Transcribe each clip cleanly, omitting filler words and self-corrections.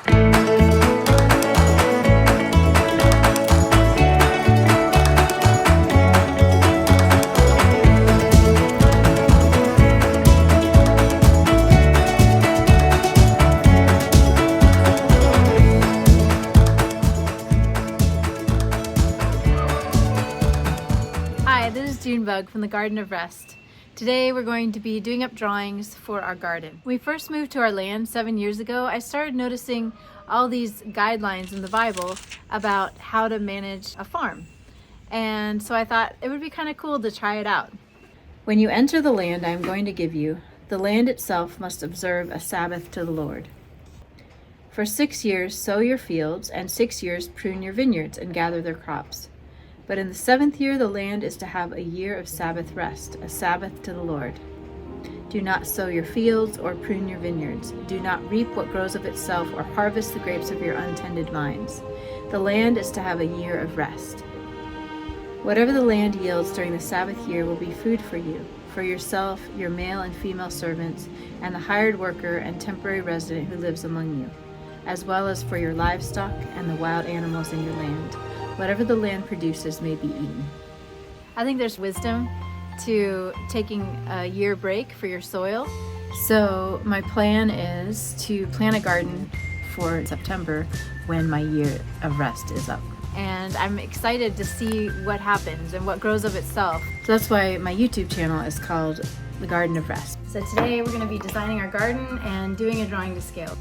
Hi, this is Junebug from the Garden of Rest. Today we're going to be doing up drawings for our garden. When we first moved to our land 7 years ago, I started noticing all these guidelines in the Bible about how to manage a farm. And so I thought it would be kind of cool to try it out. When you enter the land I am going to give you, the land itself must observe a Sabbath to the Lord. For 6 years sow your fields, and 6 years prune your vineyards and gather their crops. But in the 7th year the land is to have a year of Sabbath rest, a Sabbath to the Lord. Do not sow your fields or prune your vineyards. Do not reap what grows of itself or harvest the grapes of your untended vines. The land is to have a year of rest. Whatever the land yields during the Sabbath year will be food for you, for yourself, your male and female servants, and the hired worker and temporary resident who lives among you, as well as for your livestock and the wild animals in your land. Whatever the land produces may be eaten. I think there's wisdom to taking a year break for your soil. So my plan is to plant a garden for September when my year of rest is up. And I'm excited to see what happens and what grows of itself. So that's why my YouTube channel is called The Garden of Rest. So today we're going to be designing our garden and doing a drawing to scale.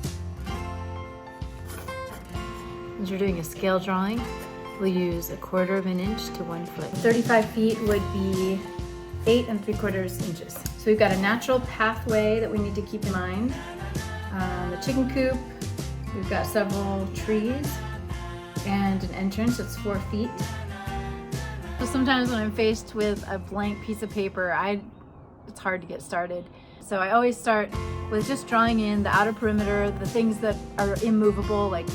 As you're doing a scale drawing, we'll use 1/4 of an inch to 1 foot. 35 feet would be 8 3/4 inches. So we've got a natural pathway that we need to keep in mind. The chicken coop, we've got several trees, and an entrance that's 4 feet. So sometimes when I'm faced with a blank piece of paper, it's hard to get started. So I always start with just drawing in the outer perimeter, the things that are immovable, like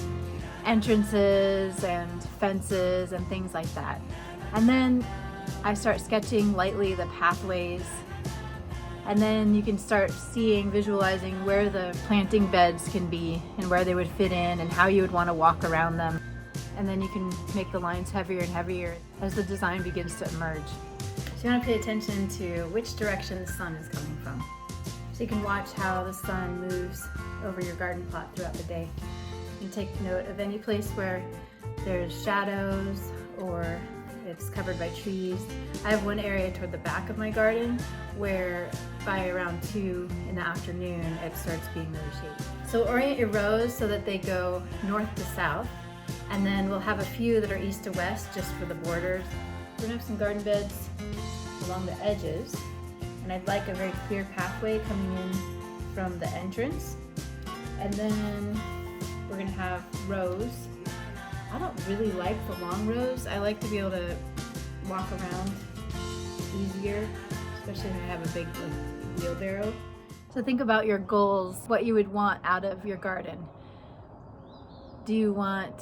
entrances and fences and things like that. And then I start sketching lightly the pathways, and then you can start visualizing where the planting beds can be and where they would fit in and how you would want to walk around them. And then you can make the lines heavier and heavier as the design begins to emerge. So you want to pay attention to which direction the sun is coming from. So you can watch how the sun moves over your garden plot throughout the day. And take note of any place where there's shadows or it's covered by trees. I have one area toward the back of my garden where by around 2 in the afternoon it starts being really shady. So orient your rows so that they go north to south, and then we'll have a few that are east to west just for the borders. We're gonna have some garden beds along the edges, and I'd like a very clear pathway coming in from the entrance. And then we're gonna have rows. I don't really like the long rows. I like to be able to walk around easier, especially when I have a big wheelbarrow. So think about your goals, what you would want out of your garden. Do you want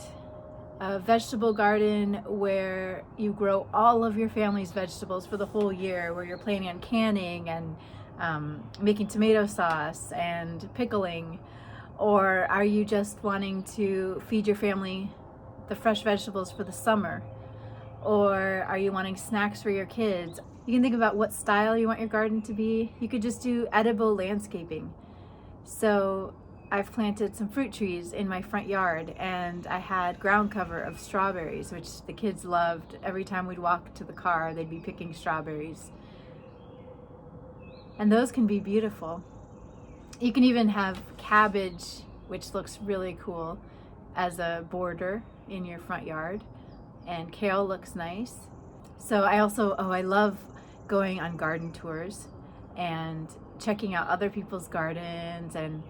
a vegetable garden where you grow all of your family's vegetables for the whole year, where you're planning on canning and making tomato sauce and pickling? Or are you just wanting to feed your family the fresh vegetables for the summer? Or are you wanting snacks for your kids? You can think about what style you want your garden to be. You could just do edible landscaping. So I've planted some fruit trees in my front yard, and I had ground cover of strawberries, which the kids loved. Every time we'd walk to the car, they'd be picking strawberries. And those can be beautiful. You can even have cabbage, which looks really cool, as a border in your front yard, and kale looks nice. So I love going on garden tours and checking out other people's gardens and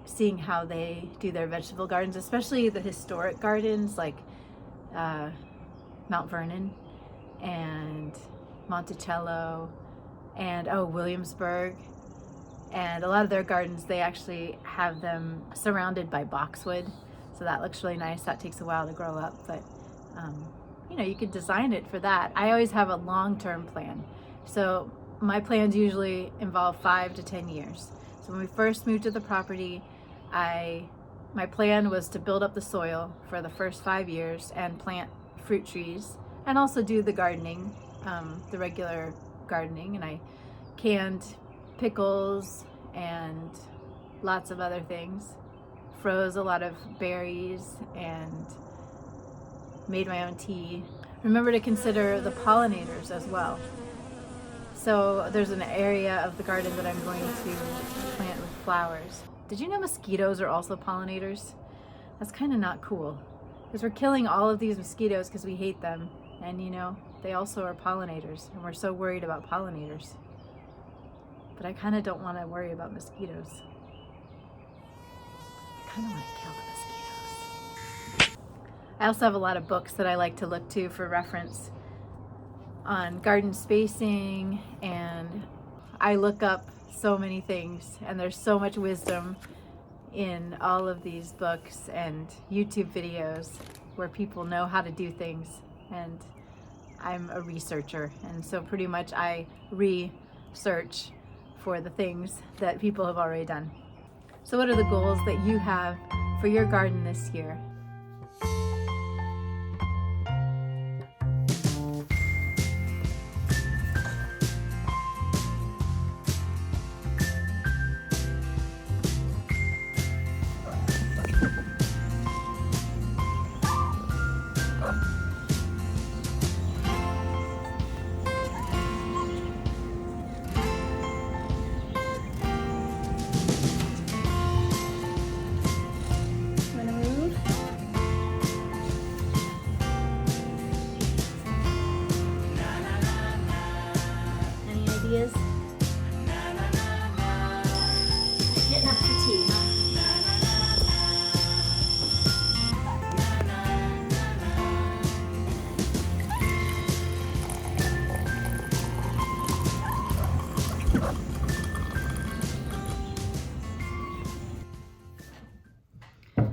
seeing how they do their vegetable gardens, especially the historic gardens like Mount Vernon and Monticello and Williamsburg. And a lot of their gardens, they actually have them surrounded by boxwood. So that looks really nice. That takes a while to grow up, but you could design it for that. I always have a long-term plan. So my plans usually involve 5 to 10 years. So when we first moved to the property, I My plan was to build up the soil for the first 5 years and plant fruit trees and also do the gardening, the regular gardening, and I canned pickles and lots of other things, froze a lot of berries and made my own tea. Remember to consider the pollinators as well. So there's an area of the garden that I'm going to plant with flowers. Did you know mosquitoes are also pollinators? That's kind of not cool, because we're killing all of these mosquitoes because we hate them, and you know, they also are pollinators, and we're so worried about pollinators. But I kind of don't want to worry about mosquitoes. I kind of want to kill the mosquitoes. I also have a lot of books that I like to look to for reference on garden spacing, and I look up so many things, and there's so much wisdom in all of these books and YouTube videos where people know how to do things, and I'm a researcher, and so pretty much I research for the things that people have already done. So what are the goals that you have for your garden this year? Ideas? Getting up for tea, huh?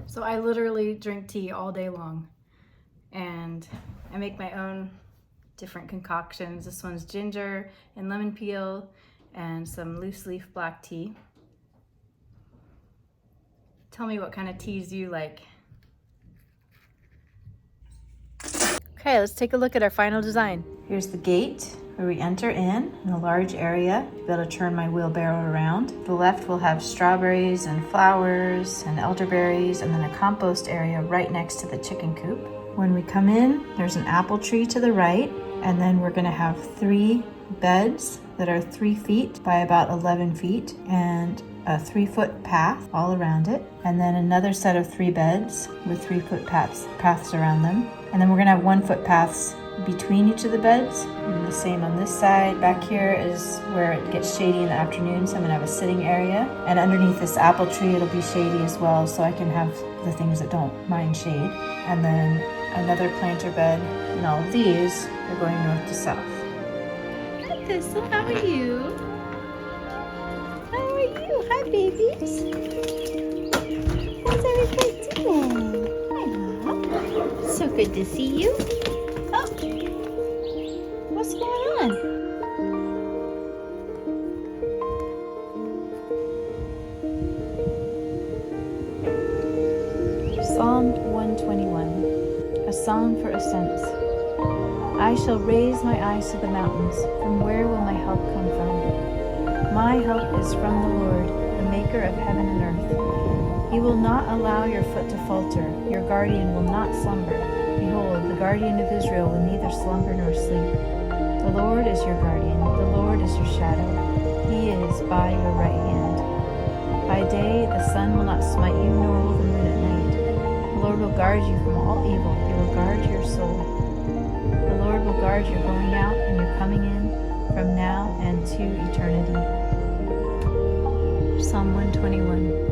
So I literally drink tea all day long, and I make my own different concoctions. This one's ginger and lemon peel and some loose leaf black tea. Tell me what kind of teas you like. Okay, let's take a look at our final design. Here's the gate where we enter in a large area. I'll be able to turn my wheelbarrow around. The left will have strawberries and flowers and elderberries, and then a compost area right next to the chicken coop. When we come in, there's an apple tree to the right, and then we're gonna have 3 beds that are 3 feet by about 11 feet and a 3-foot path all around it, and then another set of 3 beds with 3-foot paths around them. And then we're gonna have 1-foot paths between each of the beds, and the same on this side. Back here is where it gets shady in the afternoon, so I'm gonna have a sitting area, and underneath this apple tree it'll be shady as well, so I can have the things that don't mind shade. And then another planter bed, and all of these are going north to south. Hi Thistle, how are you? How are you? Hi babies. How's everybody doing? Hi Mom. So good to see you. Oh, what's going on? Psalm 121, a song for ascents. I shall raise my eyes to the mountains. From where will my help come from? My help is from the Lord, the maker of heaven and earth. He will not allow your foot to falter. Your guardian will not slumber. Behold, the guardian of Israel will neither slumber nor sleep. The Lord is your guardian. The Lord is your shadow. He is by your right hand. By day the sun will not smite you, nor will the moon at night. The Lord will guard you from all evil. He will guard your soul. The Lord will guard your going out and your coming in from now and to eternity. Psalm 121.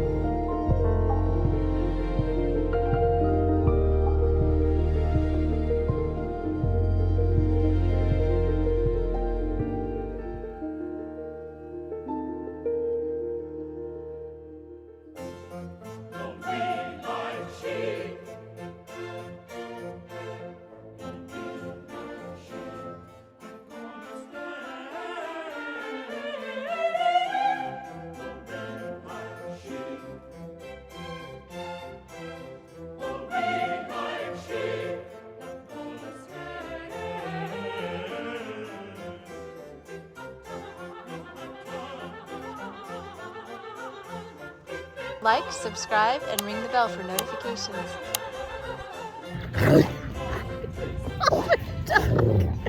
Like, subscribe, and ring the bell for notifications. Oh my God.